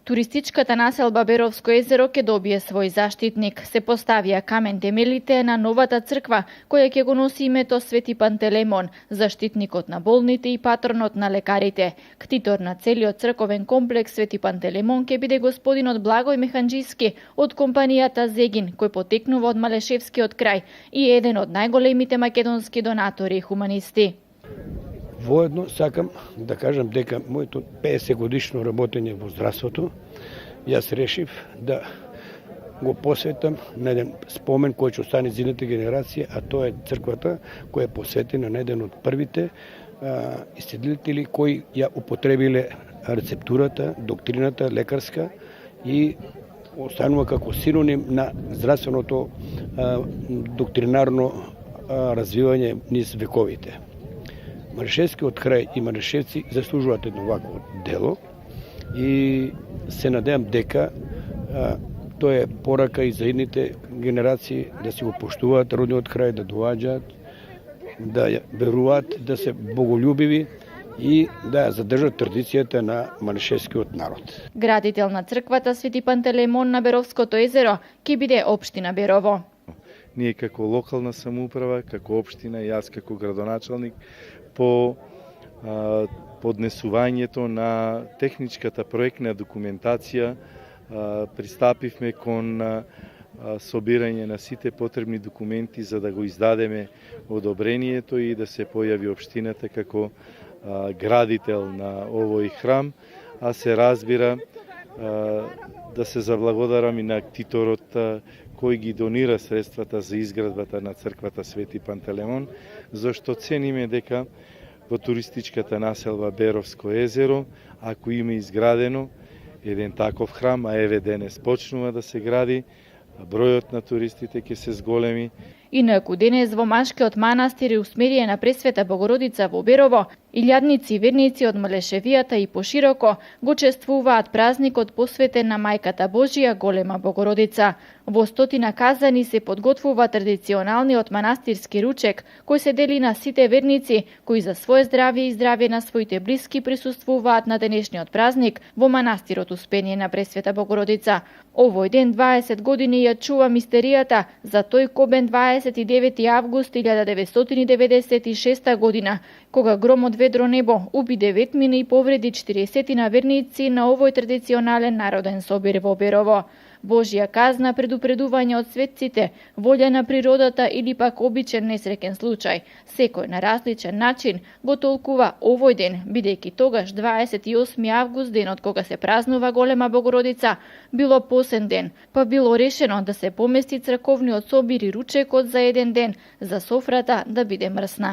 Туристичката населба Беровско езеро ќе добие свој заштитник. Се поставија камен темелите на новата црква, која ќе го носи името Свети Пантелеймон, заштитникот на болните и патронот на лекарите. Ктитор на целиот црковен комплекс Свети Пантелеймон ќе биде господинот Благој Механџиски од компанијата Зегин, кој потекнува од Малешевскиот крај и е еден од најголемите македонски донатори и хуманисти. Воедно сакам да кажам дека моето 50 годишно работење во здравството, јас решив да го посветам на еден спомен кој ќе остане за идните генерации, а тоа е црквата која е посветена на еден од првите исцелители кои ја употребиле рецептурата, доктрината лекарска и останува како синоним на здравственото доктринарно развивање низ вековите. Малешевскиот крај и малешевци заслужуваат едно вакво дело и се надевам дека тоа е порака и за идните генерации да си го поштуваат родниот крај, да доаѓаат, да веруваат, да се боголюбиви и да задржат традицијата на малешевскиот народ. Градител на црквата Свети Пантелеймон на Беровското езеро ќе биде општина Берово. Ние како локална самоуправа, како општина и јас како градоначалник по поднесувањето на техничката проектна документација пристапивме кон собирање на сите потребни документи за да го издадеме одобрението и да се појави општината како градител на овој храм, а се разбира да се заблагодарам и на ктиторот кој ги донира средствата за изградбата на црквата Свети Пантелеймон, зашто цениме дека во туристичката населба Беровско езеро, ако има изградено еден таков храм, а еве денес почнува да се гради, бројот на туристите ќе се зголеми. Инаку денес во Машкиот манастир и усмерие на Пресвета Богородица во Берово, илјадници верници од Малешевијата и пошироко го чествуваат празникот посветен на Мајката Божија Голема Богородица. Во стотина казани се подготвува традиционалниот манастирски ручек, кој се дели на сите верници, кои за свое здравје и здравје на своите блиски присуствуваат на денешниот празник во манастирот Успение на Пресвета Богородица. Овој ден 20 години ја чува мистеријата за тој кобен 29 август 1996 година, кога громот ведро небо уби 9 мина и повреди 40 на верници на овој традиционален народен собир во Берово. Божја казна, предупредување од светците, волја на природата или пак обичен несреќен случај. Секој на различен начин го толкува овој ден, бидејќи тогаш 28 август, денот кога се празнува Голема Богородица, било посен ден, па било решено да се помести црковниот собир и ручекот за еден ден, за софрата да биде мрсна.